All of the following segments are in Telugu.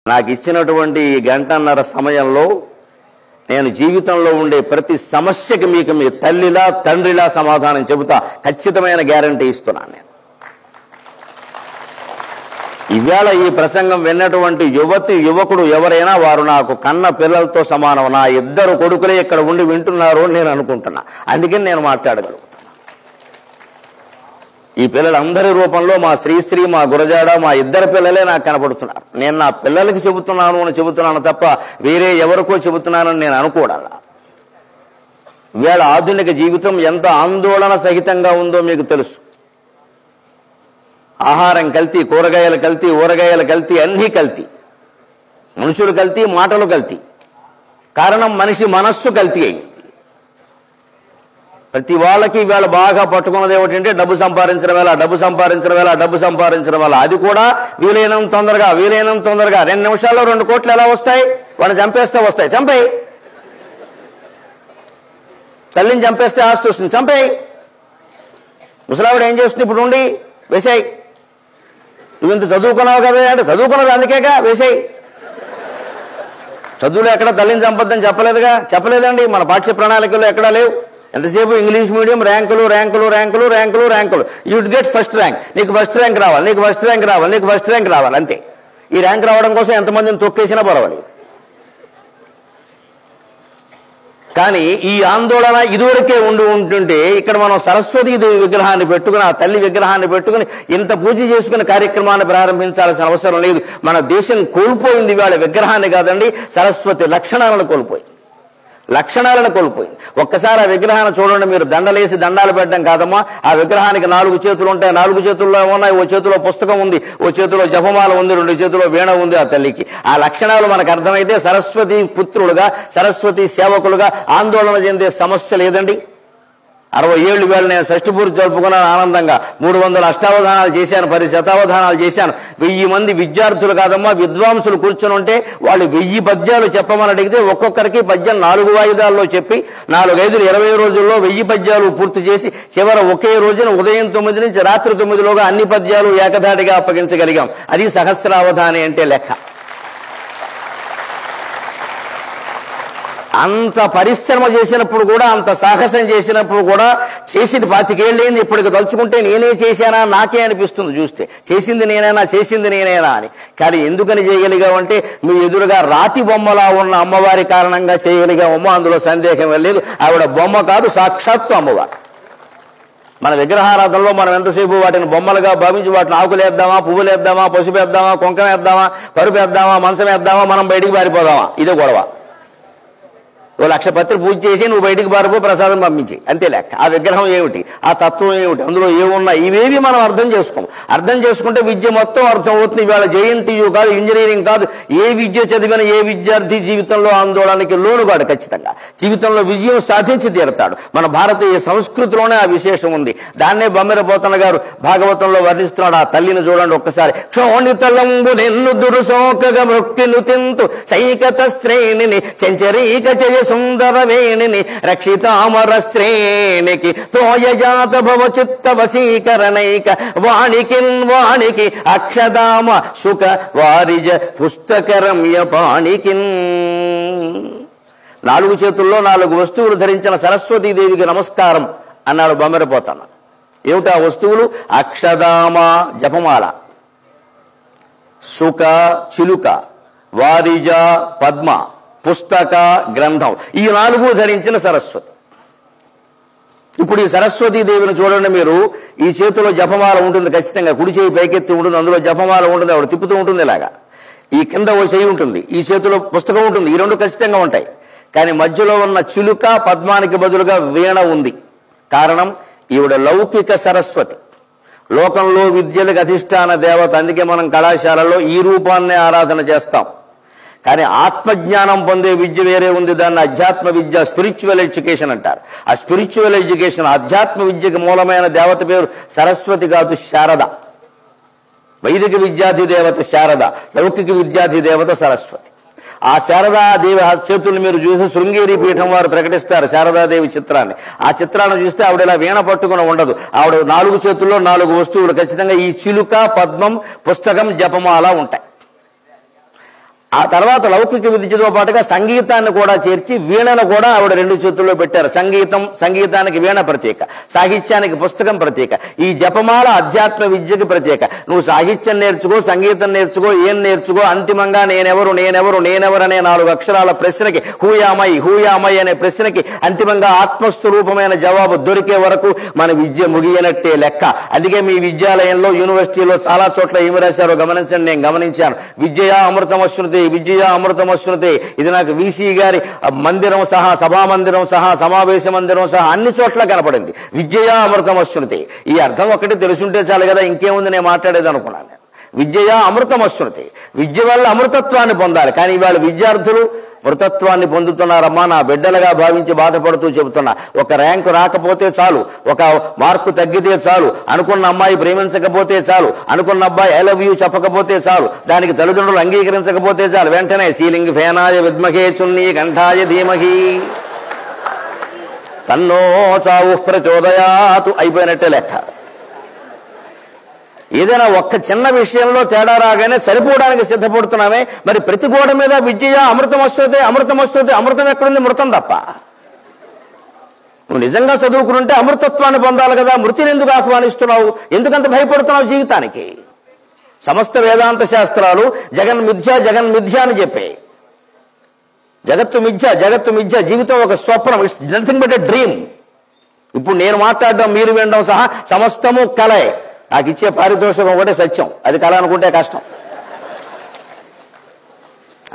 నాకు ఇచ్చినటువంటి ఈ గంటన్నర సమయంలో నేను జీవితంలో ఉండే ప్రతి సమస్యకి మీకు మీ తల్లిలా తండ్రిలా సమాధానం చెబుతా, ఖచ్చితమైన గ్యారంటీ ఇస్తున్నాను నేను. ఈవేళ ఈ ప్రసంగం విన్నటువంటి యువతి యువకుడు ఎవరైనా వారు నాకు కన్న పిల్లలతో సమానం. నా ఇద్దరు కొడుకులే ఇక్కడ ఉండి వింటున్నారు నేను అనుకుంటున్నా, అందుకని నేను మాట్లాడగలుగుతాను. ఈ పిల్లలందరి రూపంలో మా శ్రీశ్రీ, మా గురజాడ, మా ఇద్దరు పిల్లలే నాకు కనపడుతున్నారు. నేను నా పిల్లలకి చెబుతున్నాను అని చెబుతున్నాను తప్ప వేరే ఎవరికో చెబుతున్నానని నేను అనుకోవడాలా. ఈవేళ ఆధునిక జీవితం ఎంత ఆందోళన సహితంగా ఉందో మీకు తెలుసు. ఆహారం కల్తీ, కూరగాయలు కల్తీ, ఊరగాయలు కల్తీ, అన్నీ కల్తీ, మనుషులు కల్తీ, మాటలు కల్తీ. కారణం మనిషి మనస్సు కల్తీ అయింది. ప్రతి వాళ్ళకి వీళ్ళ బాగా పట్టుకున్నది ఏమిటంటే డబ్బు సంపాదించడం ఎలా, డబ్బు సంపాదించడం ఎలా, డబ్బు సంపాదించడం ఎలా. అది కూడా వీలైనంత తొందరగా 2 నిమిషాల్లో 2 కోట్లు ఎలా వస్తాయి? వాడిని చంపేస్తే వస్తాయి, చంపేయి. తల్లిని చంపేస్తే ఆస్తి వస్తుంది, చంపేయి. ముసలావిడ ఏం చేస్తుంది ఇప్పుడు ఉండి? వేసేయి. నువ్వు ఇంత చదువుకున్నావు కదా అంటే చదువుకున్నది అందుకేగా, వేసేయి. చదువులో ఎక్కడ తల్లిని చంపొద్దని చెప్పలేదండి. మన పాఠ్య ప్రణాళికల్లో ఎక్కడా లేవు. ఎంతసేపు ఇంగ్లీష్ మీడియం, ర్యాంకులు ర్యాంకులు ర్యాంకులు ర్యాంకులు ర్యాంకులు. యుడ్ గెట్ ఫస్ట్ ర్యాంక్, నీకు ఫస్ట్ ర్యాంక్ రావాలి, నీకు ఫస్ట్ ర్యాంక్ రావాలి, నీకు ఫస్ట్ ర్యాంక్ రావాలి, అంతే. ఈ ర్యాంక్ రావడం కోసం ఎంతమందిని తొక్కేసినా పర్వాలేదు. కానీ ఈ ఆందోళన ఇదివరకే ఉంటుంటే ఇక్కడ మనం సరస్వతీదేవి విగ్రహాన్ని పెట్టుకుని, ఆ తల్లి విగ్రహాన్ని పెట్టుకుని ఇంత పూజ చేసుకుని కార్యక్రమాన్ని ప్రారంభించాల్సిన అవసరం లేదు. మన దేశం కోల్పోయింది వాళ్ళ విగ్రహాన్ని కాదండి, సరస్వతి లక్షణాలను కోల్పోయింది. ఒక్కసారి ఆ విగ్రహాన్ని చూడండి మీరు. దండలేసి దండాలు పెట్టడం కాదమ్మా. ఆ విగ్రహానికి 4 చేతులు ఉంటాయి, 4 చేతుల్లో ఉన్నాయి. ఓ చేతిలో పుస్తకం ఉంది, ఓ చేతిలో జపమాల ఉంది, 2 చేతుల్లో వీణ ఉంది. ఆ తల్లికి ఆ లక్షణాలు మనకు అర్థమైతే సరస్వతి పుత్రులుగా, సరస్వతి సేవకులుగా ఆందోళన చెందే సమస్య లేదండి. 60 ఏళ్ళు వేళ నేను షష్ఠి పూర్తి జరుపుకున్నాను ఆనందంగా. 300 అష్టావధానాలు చేశాను, 10 శతావధానాలు చేశాను. 1000 మంది విద్యార్థులు కాదమ్మా విద్వాంసులు కూర్చొని ఉంటే వాళ్ళు 1000 పద్యాలు చెప్పమని అడిగితే ఒక్కొక్కరికి పద్యం 4 వాయిదాల్లో చెప్పి 4-5 20 రోజుల్లో 1000 పద్యాలు పూర్తి చేసి చివర ఒకే రోజున ఉదయం 9 నుంచి రాత్రి 9లోగా అన్ని పద్యాలు ఏకధాటిగా అప్పగించగలిగాం. అది సహస్రావధాని అంటే లెక్క. అంత పరిశ్రమ చేసినప్పుడు కూడా, అంత సాహసం చేసినప్పుడు కూడా, చేసింది 25 ఏళ్ళైంది. ఇప్పటికి తలుచుకుంటే నేనే చేశానా నాకే అనిపిస్తుంది చూస్తే. చేసింది నేనేనా అని. కానీ ఎందుకని చేయగలిగామంటే మీ ఎదురుగా రాతి బొమ్మలా ఉన్న అమ్మవారి కారణంగా చేయగలిగామమ్మా, అందులో సందేహం లేదు. ఆవిడ బొమ్మ కాదు, సాక్షాత్తు అమ్మవారు. మన విగ్రహారాధనలో మనం ఎంతసేపు వాటిని బొమ్మలుగా భావించి వాటిని ఆకులేద్దామా, పువ్వులేద్దామా, పసుపేద్దామా, కుంకమేద్దామా, పరుపేద్దామా, మంచమేద్దామా, మనం బయటికి పారిపోదామా, ఇదే గొడవ. 1,00,000 పత్రి పూజ చేసి నువ్వు బయటికి పారిపో, ప్రసాదం పంపించి, అంతే లెక్క. ఆ విగ్రహం ఏమిటి, ఆ తత్వం ఏమిటి, అందులో ఏమున్నా, ఇవేవి మనం అర్థం చేసుకోం. అర్థం చేసుకుంటే విద్య మొత్తం అర్థం అవుతుంది. ఇవాళ జేఎన్టీయూ కాదు, ఇంజనీరింగ్ కాదు, ఏ విద్య చదివిన ఏ విద్యార్థి జీవితంలో ఆందోళనకి లోనుగాడు. ఖచ్చితంగా జీవితంలో విజయం సాధించి తీరతాడు. మన భారతీయ సంస్కృతిలోనే ఆ విశేషం ఉంది. దాన్నే బమ్మెరపోతన్న గారు భాగవతంలో వర్ణిస్తున్నాడు. ఆ తల్లిని చూడండి ఒక్కసారి. క్షోణితలంబు నిన్ను దురుసోకగా మృక్కిను తింతు సైకత శ్రేణిని చెంచరీక జయ సుందర వేణిని రక్షితామర శ్రేణికి తోయజాత భవ చిత్త వశీకరణైక వాణికి అక్షదామ శుక వారిజ పుస్తకరమ్య పాణికిన్. 4 చేతుల్లో 4 వస్తువులు ధరించిన సరస్వతీదేవికి నమస్కారం అన్నాడు బొమ్మెరపోతన్న. ఏమిటా వస్తువులు? అక్షదామ జపమాల, శుక చిలుక, వారిజ పద్మ, పుస్తక గ్రంథం, ఈ 4 ధరించిన సరస్వతి. ఇప్పుడు ఈ సరస్వతీదేవిని చూడండి మీరు. ఈ చేతిలో జపమాల ఉంటుంది ఖచ్చితంగా, కుడి చేయి పైకెత్తి ఉంటుంది, అందులో జపమాల ఉంటుంది, ఆవిడ తిప్పుతూ ఉంటుంది ఇలాగా. ఈ కింద ఓ చేయి ఉంటుంది, ఈ చేతిలో పుస్తకం ఉంటుంది, ఈ 2 ఖచ్చితంగా ఉంటాయి. కానీ మధ్యలో ఉన్న చిలుక పద్మానికి బదులుగా వీణ ఉంది. కారణం ఈవిడ లౌకిక సరస్వతి, లోకంలో విద్యలకు అధిష్టాన దేవత. అందుకే మనం కళాశాలలో ఈ రూపాన్నే ఆరాధన చేస్తాం. కానీ ఆత్మజ్ఞానం పొందే విద్య వేరే ఉంది. దాన్ని అధ్యాత్మ విద్య, స్పిరిచువల్ ఎడ్యుకేషన్ అంటారు. ఆ స్పిరిచువల్ ఎడ్యుకేషన్, అధ్యాత్మ విద్యకు మూలమైన దేవత పేరు సరస్వతి కాదు, శారద. వైదిక విద్యార్థి దేవత శారద, లౌకిక విద్యార్థి దేవత సరస్వతి. ఆ శారదాదేవి చేతుల్ని మీరు చూసి శృంగేరి పీఠం వారు ప్రకటిస్తారు శారదాదేవి చిత్రాన్ని. ఆ చిత్రాన్ని చూస్తే ఆవిడ ఇలా వీణ పట్టుకుని ఉండదు. ఆవిడ 4 చేతుల్లో 4 వస్తువులు ఖచ్చితంగా ఈ చిలుక, పద్మం, పుస్తకం, జపమాల ఉంటాయి. ఆ తర్వాత లౌకిక విద్యతో పాటుగా సంగీతాన్ని కూడా చేర్చి వీణను కూడా ఆవిడ 2 చేతుల్లో పెట్టారు. సంగీతానికి వీణ ప్రత్యేక, సాహిత్యానికి పుస్తకం ప్రత్యేక, ఈ జపమాల అధ్యాత్మ విద్యకి ప్రత్యేక. నువ్వు సాహిత్యం నేర్చుకో, సంగీతం నేర్చుకో, ఏం నేర్చుకో, అంతిమంగా నేనెవరు అనే 4 అక్షరాల ప్రశ్నకి హూయామై అనే ప్రశ్నకి అంతిమంగా ఆత్మస్వరూపమైన జవాబు దొరికే వరకు మన విద్య ముగియనట్టే లెక్క. అందుకే మీ విద్యాలయంలో, యూనివర్సిటీలో చాలా చోట్ల ఏమి రాశారో గమనించండి. నేను గమనించాను. విద్యయా అమృతమశ్నుతే, విద్యయా అమృతమశ్నుతే. ఇది నాకు వీసీ గారి మందిరం సహా, సభా మందిరం సహా, సమావేశ మందిరం సహా అన్ని చోట్ల కనపడింది. విద్యయా అమృతమశ్నుతే. ఈ అర్థం ఒక్కటి తెలుసుంటే చాలు కదా, ఇంకేముంది నేను మాట్లాడేది అనుకున్నాను. విద్యయా అమృతమశ్నుతే, విద్య వల్ల అమృతత్వాన్ని పొందాలి. కానీ ఇవాళ విద్యార్థులు మృతత్వాన్ని పొందుతున్నారమ్మా. నా బిడ్డలుగా భావించి బాధపడుతూ చెబుతున్నా. ఒక ర్యాంకు రాకపోతే చాలు, ఒక మార్కు తగ్గితే చాలు, అనుకున్న అమ్మాయి ప్రేమించకపోతే చాలు, అనుకున్న అబ్బాయి ఐ లవ్ యూ చెప్పకపోతే చాలు, దానికి తల్లిదండ్రులు అంగీకరించకపోతే చాలు, వెంటనే సీలింగ్ ఫేనాయ విద్మహే చున్నీ కంఠాయ ధీమహి తన్నో చావు ప్రచోదయాతు అయిపోయినట్టే లెక్క. ఏదైనా ఒక్క చిన్న విషయంలో తేడా రాగానే సరిపోవడానికి సిద్ధపడుతున్నామే. మరి ప్రతి గోడ మీద విద్యయా అమృతమశ్నుతే, అమృతం ఎక్కడుంది? మృతం తప్ప. నువ్వు నిజంగా చదువుకుంటే అమృతత్వాన్ని పొందాలి కదా. మృతిని ఎందుకు ఆహ్వానిస్తున్నావు? ఎందుకంత భయపడుతున్నావు జీవితానికి? సమస్త వేదాంత శాస్త్రాలు జగన్మిథ్య అని చెప్పే. జగత్తు మిథ్య, జీవితం ఒక స్వప్నం. It's nothing but a dream. ఇప్పుడు నేను మాట్లాడడం, మీరు వినడం సహా సమస్తము కలే. నాకు ఇచ్చే పారితోషికం ఒకటే సత్యం. అది కళ అనుకుంటే కష్టం.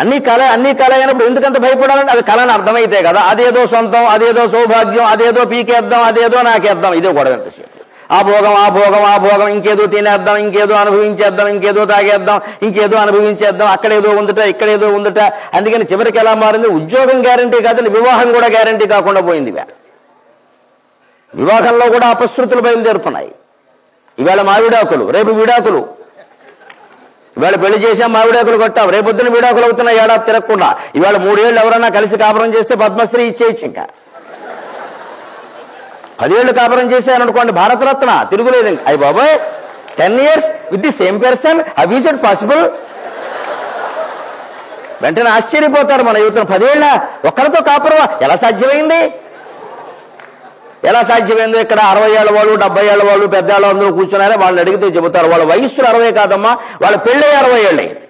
అన్ని కళ అయినప్పుడు ఎందుకంత భయపడాలంటే అది కళని అర్థమైతే కదా. అదేదో సొంతం, అదేదో సౌభాగ్యం, అదేదో పీకేద్దాం, అదేదో నాకేద్దాం, ఇదే గొడవ ఎంతసేపు. ఆ భోగం, ఇంకేదో తినేద్దాం, ఇంకేదో అనుభవించేద్దాం, ఇంకేదో తాగేద్దాం, ఇంకేదో అనుభవించేద్దాం, అక్కడేదో ఉందట, ఇక్కడేదో ఉందట. అందుకని చివరికి ఎలా మారింది? ఉద్యోగం గ్యారంటీ కాదని వివాహం కూడా గ్యారంటీ కాకుండా పోయింది. వివాహంలో కూడా అపశృతులు బయలుదేరుతున్నాయి. ఇవాళ మావిడాకులు, రేపు విడాకులు. ఇవాళ పెళ్లి చేసాం, మావిడాకులు కొట్టాం, రేపొద్దున విడాకులు అవుతున్నాయి ఏడాది తిరగకుండా. ఇవాళ 3 ఏళ్ళు ఎవరన్నా కలిసి కాపురం చేస్తే పద్మశ్రీ ఇచ్చేయచ్చు. ఇంకా 10 ఏళ్ళు కాపురం చేశారనుకోండి, భారతరత్న తిరుగులేదు. అయ్యి బాబాయ్, 10 years with the same person, how is it possible? వెంటనే ఆశ్చర్యపోతారు మన యువతను. 10 ఏళ్ళ ఒక్కరితో కాపురం ఎలా సాధ్యమైంది? ఇక్కడ 60 ఏళ్ల వాళ్ళు, 70 ఏళ్ల వాళ్ళు, పెద్దవాళ్ళు అందరూ కూర్చున్నారా? వాళ్ళని అడిగితే చెబుతారు వాళ్ళ వయస్సులు 60 కాదమ్మా, వాళ్ళ పెళ్ళే 60 ఏళ్ళైంది.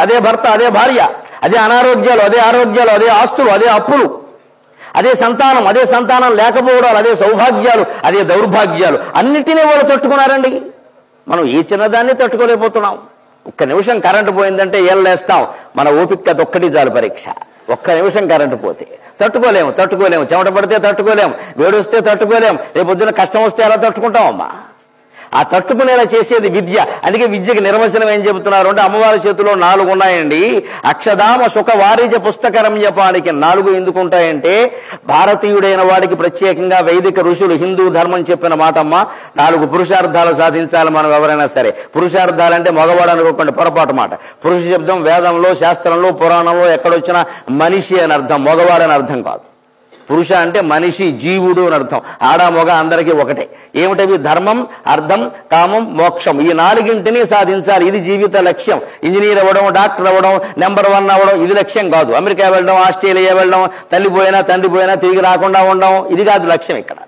అదే భర్త, అదే భార్య, అదే అనారోగ్యాలు, అదే ఆరోగ్యాలు, అదే ఆస్తులు, అదే అప్పులు, అదే సంతానం లేకపోవడాలు, అదే సౌభాగ్యాలు, అదే దౌర్భాగ్యాలు, అన్నిటినీ వాళ్ళు తట్టుకున్నారండి. మనం ఈ చిన్నదాన్ని తట్టుకోలేకపోతున్నాం. ఒక్క నిమిషం కరెంటు పోయిందంటే ఏం లేస్తాం? మన ఓపిక అదొక్కటి చాలు పరీక్ష. ఒక్క నిమిషం కరెంటు పోతే తట్టుకోలేము. చెమట పడితే తట్టుకోలేము, వేడి వస్తే తట్టుకోలేము, రేపొద్దున కష్టం వస్తే ఎలా తట్టుకుంటామమ్మా? ఆ తట్టుకునేలా చేసేది విద్య. అందుకే విద్యకి నిర్వచనం ఏం చెబుతున్నారు అంటే, అమ్మవారి చేతిలో 4 ఉన్నాయండి. అక్షదామ సుఖ వారిజ పుస్తకరమ్యపానికి 4 ఎందుకు ఉంటాయంటే, భారతీయుడైన వాడికి ప్రత్యేకంగా వైదిక ఋషులు హిందూ ధర్మం చెప్పిన మాటమ్మ. 4 పురుషార్థాలు సాధించాలి మనం ఎవరైనా సరే. పురుషార్థాలంటే మగవాడు అనుకోకండి, పొరపాటు మాట. పురుష శబ్దం వేదంలో, శాస్త్రంలో, పురాణంలో ఎక్కడొచ్చినా మనిషి అని అర్థం, మగవాడని అర్థం కాదు. పురుష అంటే మనిషి, జీవుడు అని అర్థం. ఆడ మగ అందరికీ ఒకటే. ఏమిటవి? ధర్మం, అర్థం, కామం, మోక్షం. ఈ 4ంటిని సాధించాలి. ఇది జీవిత లక్ష్యం. ఇంజనీర్ అవ్వడం, డాక్టర్ అవ్వడం, నెంబర్ 1 అవ్వడం ఇది లక్ష్యం కాదు. అమెరికా వెళ్ళడం, ఆస్ట్రేలియా వెళ్ళడం, తల్లి పోయినా తండ్రి పోయినా తిరిగి రాకుండా ఉండడం ఇది కాదు లక్ష్యం. ఇక్కడ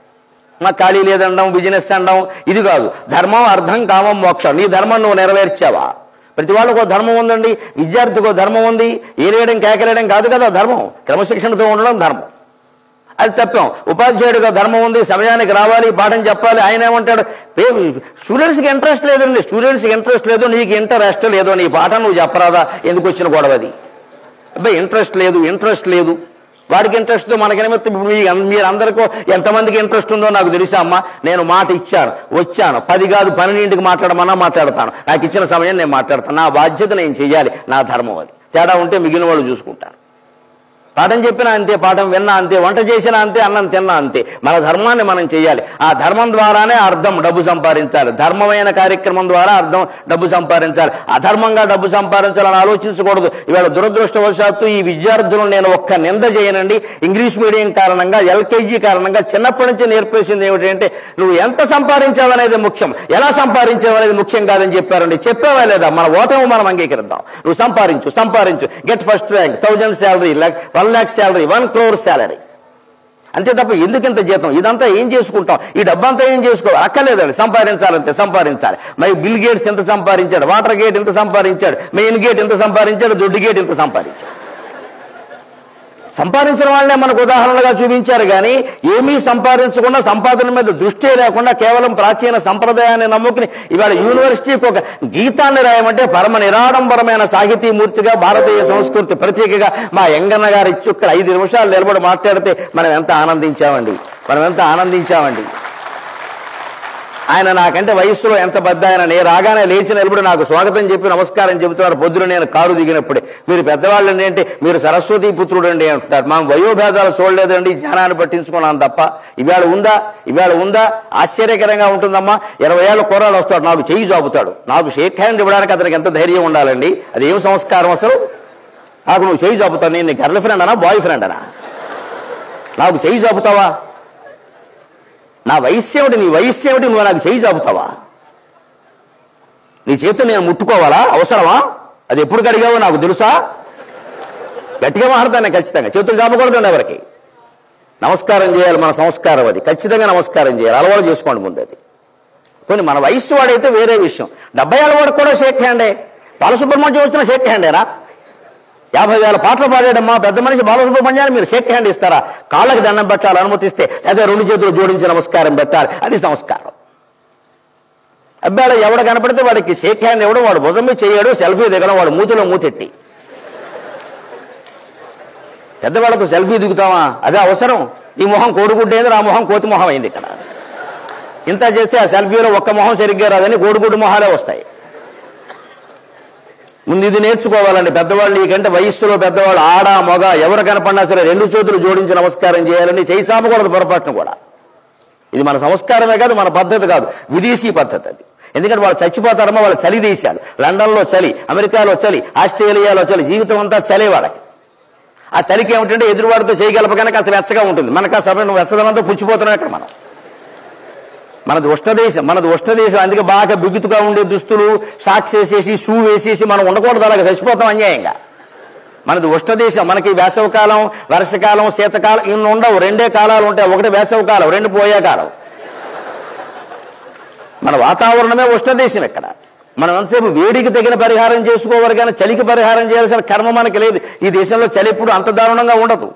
మాకు ఖాళీ లేదనడం, బిజినెస్ అనడం ఇది కాదు. ధర్మం, అర్థం, కామం, మోక్షం. నీ ధర్మం నువ్వు నెరవేర్చావా? ప్రతి వాళ్ళకు ధర్మం ఉందండి. విద్యార్థికి ధర్మం ఉంది. ఏరేయడం, కేకలేయడం కాదు కదా ధర్మం. క్రమశిక్షణతో ఉండడం ధర్మం. అది తప్పాం. ఉపాధ్యాయుడిగా ధర్మం ఉంది, సమయానికి రావాలి, పాఠం చెప్పాలి. ఆయన ఏమంటాడు? స్టూడెంట్స్కి ఇంట్రెస్ట్ లేదండి. నీకు ఇంట్రెస్ట్ లేదో నీ పాఠం నువ్వు చెప్పరాదా? ఎందుకు వచ్చిన గొడవది? అబ్బాయి ఇంట్రెస్ట్ లేదు, వాడికి ఇంట్రెస్ట్ మనకి నిమిత్తం. మీరందరికీ ఎంతమందికి ఇంట్రెస్ట్ ఉందో నాకు తెలుసా అమ్మా. నేను మాట వచ్చాను 10 కాదు 12ంటికి మాట్లాడమన్నా మాట్లాడతాను. నాకు ఇచ్చిన సమయం నేను మాట్లాడతాను. నా బాధ్యత నేను చెయ్యాలి, నా ధర్మం అది. తేడా ఉంటే మిగిలిన వాళ్ళు చూసుకుంటారు. పాఠం చెప్పినా అంతే, పాఠం విన్నా అంతే, వంట చేసినా అంతే, అన్నం తిన్నా అంతే. మన ధర్మాన్ని మనం చేయాలి. ఆ ధర్మం ద్వారానే అర్థం డబ్బు సంపాదించాలి. ధర్మమైన కార్యక్రమం ద్వారా అర్థం డబ్బు సంపాదించాలి. అధర్మంగా డబ్బు సంపాదించాలని ఆలోచించకూడదు. ఇవాళ దురదృష్టవశాత్తు ఈ విద్యార్థులను నేను ఒక్క నింద చేయనండి. ఇంగ్లీష్ మీడియం కారణంగా, ఎల్కేజీ కారణంగా చిన్నప్పటి నుంచి నేర్పేసింది ఏమిటంటే నువ్వు ఎంత సంపాదించావనేది ముఖ్యం, ఎలా సంపాదించావనేది ముఖ్యం కాదని చెప్పారండి. చెప్పావా లేదా? మన ఓటమి మనం అంగీకరిద్దాం. నువ్వు సంపాదించు, get first rank, 1000 salary, 1 lakh salary, 1 crore salary, అంతే తప్ప ఎందుకింత జీతం? ఇదంతా ఏం చేసుకుంటాం? ఈ డబ్బంతా ఏం చేసుకోవాలి? అక్కర్లేదండి. సంపాదించాలంతే, సంపాదించాలి. మరి బిల్ గేట్స్ ఎంత సంపాదించాడు, వాటర్ గేట్ ఎంత సంపాదించాడు, మెయిన్ గేట్ ఎంత సంపాదించాడు, దొడ్డి గేట్ ఎంత సంపాదించాడు. సంపాదించిన వాళ్ళనే మనకు ఉదాహరణగా చూపించారు. కానీ ఏమీ సంపాదించకుండా, సంపాదన మీద దృష్టి లేకుండా కేవలం ప్రాచీన సంప్రదాయాన్ని నమ్ముకుని ఇవాళ యూనివర్సిటీకి ఒక గీతాన్ని రాయమంటే పరమ నిరాడంబరమైన సాహితీమూర్తిగా, భారతీయ సంస్కృతి ప్రతీకగా మా ఎంగన్న గారు ఇచ్చి ఇక్కడ 5 నిమిషాలు నిలబడి మాట్లాడితే మనం ఎంత ఆనందించామండి. ఆయన నాకంటే వయస్సులో ఎంత పెద్ద ఆయన. నేను రాగానే లేచి నిలబడి నాకు స్వాగతం చెప్పి నమస్కారం చెబుతున్నారు. పొద్దున నేను కారు దిగినప్పుడే మీరు పెద్దవాళ్ళు అంటే మీరు సరస్వతీ పుత్రుడు అండి అంటున్నారు. మనం వయోభేదాలు చూడలేదండి, జ్ఞానాన్ని పట్టించుకున్నాను తప్ప. ఇవాళ ఉందా? ఆశ్చర్యకరంగా ఉంటుందమ్మా. 20 ఏళ్ల కుర్రాడు వస్తాడు, నాకు చెయ్యి చాపుతాడు. నాకు షేక్ హ్యాండ్ ఇవ్వడానికి అతనికి ఎంత ధైర్యం ఉండాలండి? అది ఏం సంస్కారం అసలు? నాకు నువ్వు చెయ్యి చాపుతావు, నేను గర్ల్ ఫ్రెండ్ అనా బాయ్ ఫ్రెండ్ అనా? నాకు చెయ్యి చాపుతావా? నా వయస్సు ఏమిటి, నీ వయస్సు ఏమిటి, నువ్వు నాకు చేయి చాపుతావా? నీ చేతులు నేను ముట్టుకోవాలా? అవసరమా? అది ఎప్పుడు కడిగావో నాకు తెలుసా? గట్టిగా మాట్లాడతాను ఖచ్చితంగా. చేతులు చాపకూడదండి ఎవరికి. నమస్కారం చేయాలి, మన సంస్కారం అది. ఖచ్చితంగా నమస్కారం చేయాలి, అలవాటు చేసుకోండి ముందు అది. కొన్ని మన వయస్సు వాడైతే వేరే విషయం. 70 ఏళ్ళ వాడు కూడా షేక్ హ్యాండే. బాలసుబ్రహ్మణ్యం వచ్చిన షేక్ హ్యాండేనా? 50,000 పాటలు పాడాడమ్మా పెద్ద మనిషి బాలసుబ్రహ్మణ్యాన్ని మీరు షేక్ హ్యాండ్ ఇస్తారా? కాళ్ళకి దండం పెట్టాలి అనుమతిస్తే, లేదా 2 చేతులు జోడించి నమస్కారం పెట్టాలి, అది సంస్కారం. అబ్బాయి ఎవడు కనపడితే వాడికి షేక్ హ్యాండ్ ఇవ్వడం, వాడు భుజం మీద చేయడం, సెల్ఫీ దిగడం, వాడు మూతిలో మూతెట్టి. పెద్దవాళ్ళతో సెల్ఫీ దిగుతామా? అదే అవసరం? ఈ మొహం కోడిగుడ్డైంది, ఆ మొహం కోతి మొహం అయింది. ఇక్కడ ఇంత చేస్తే ఆ సెల్ఫీలో ఒక్క మొహం సరిగ్గా రాదని కోడిగుడ్డు మొహాలే వస్తాయి. ముందు ఇది నేర్చుకోవాలండి. పెద్దవాళ్ళు నీకంటే వయస్సులో పెద్దవాళ్ళు, ఆడ మగ ఎవరు కనపడినా సరే 2 చేతులు జోడించి నమస్కారం చేయాలని, చేయి చాపకూడదు పొరపాటును కూడా. ఇది మన సంస్కారమే కాదు, మన పద్ధతి కాదు, విదేశీ పద్ధతి అది. ఎందుకంటే వాళ్ళు చచ్చిపోతారమ్మా, వాళ్ళ చలి దేశాలు. లండన్లో చలి, అమెరికాలో చలి, ఆస్ట్రేలియాలో చలి, జీవితం అంతా చలి వాళ్ళకి. ఆ చలికి ఏమిటంటే ఎదురువాడితో చేయగలపగానే కాస్త వెచ్చగా ఉంటుంది. మనకు ఆ సమయం వెచ్చదనంతో పుచ్చిపోతున్నాం ఇక్కడ మనం. మనది ఉష్ణదేశం. అందుకే బాగా బిగుతుగా ఉండే దుస్తులు, సాక్స్ వేసేసి, షూ వేసేసి మనం ఉండకూడదు, అలాగే చచ్చిపోతాం అన్యాయంగా. మనది ఉష్ణదేశం. మనకి వేసవకాలం, వర్షకాలం, శీతకాలం ఇన్ని ఉండవు. 2 కాలాలు ఉంటాయి. ఒకటి వేసవకాలం, 2 పోయే కాలం. మన వాతావరణమే ఉష్ణదేశం. ఇక్కడ మనం ఎంతసేపు వేడికి తగిన పరిహారం చేసుకోవాలి కానీ చలికి పరిహారం చేయాల్సిన కర్మ మనకి లేదు. ఈ దేశంలో చలి ఎప్పుడు అంత దారుణంగా ఉండదు.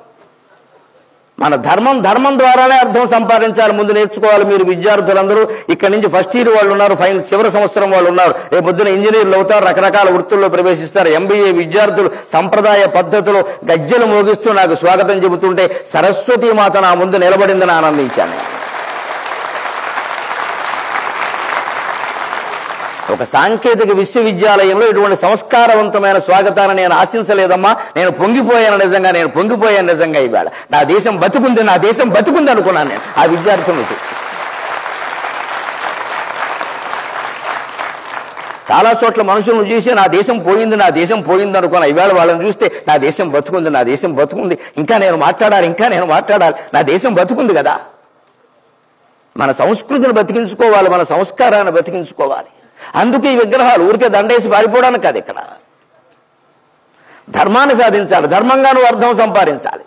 మన ధర్మం ద్వారానే అర్థం సంపాదించాలి, ముందు నేర్చుకోవాలి. మీరు విద్యార్థులందరూ ఇక్కడి నుంచి ఫస్ట్ ఇయర్ వాళ్ళు ఉన్నారు, చివరి సంవత్సరం వాళ్ళు ఉన్నారు, రేపు పొద్దున ఇంజనీర్లు అవుతారు, రకరకాల వృత్తుల్లో ప్రవేశిస్తారు. MBA విద్యార్థులు సంప్రదాయ పద్ధతిలో గజ్జలు మోగిస్తూ నాకు స్వాగతం చెబుతుంటే సరస్వతీ మాత నా ముందు నిలబడిందని ఆనందించాను. ఒక సాంకేతిక విశ్వవిద్యాలయంలో ఇటువంటి సంస్కారవంతమైన స్వాగతాన్ని నేను ఆశించలేదమ్మా. నేను పొంగిపోయాను నిజంగా. ఇవాళ నా దేశం బతుకుంది అనుకున్నాను నేను ఆ విద్యార్థులను చూసి. చాలా చోట్ల మనుషులను చూసి నా దేశం పోయింది అనుకున్నా. ఇవాళ వాళ్ళని చూస్తే నా దేశం బతుకుంది, ఇంకా నేను మాట్లాడాలి, నా దేశం బతుకుంది కదా. మన సంస్కృతిని బతికించుకోవాలి, మన సంస్కారాన్ని బతికించుకోవాలి. అందుకే ఈ విగ్రహాలు ఊరికే దండేసి పారిపోవడానికి కాదు. ఇక్కడ ధర్మాన్ని సాధించాలి, ధర్మంగా నువ్వు అర్థం సంపాదించాలి.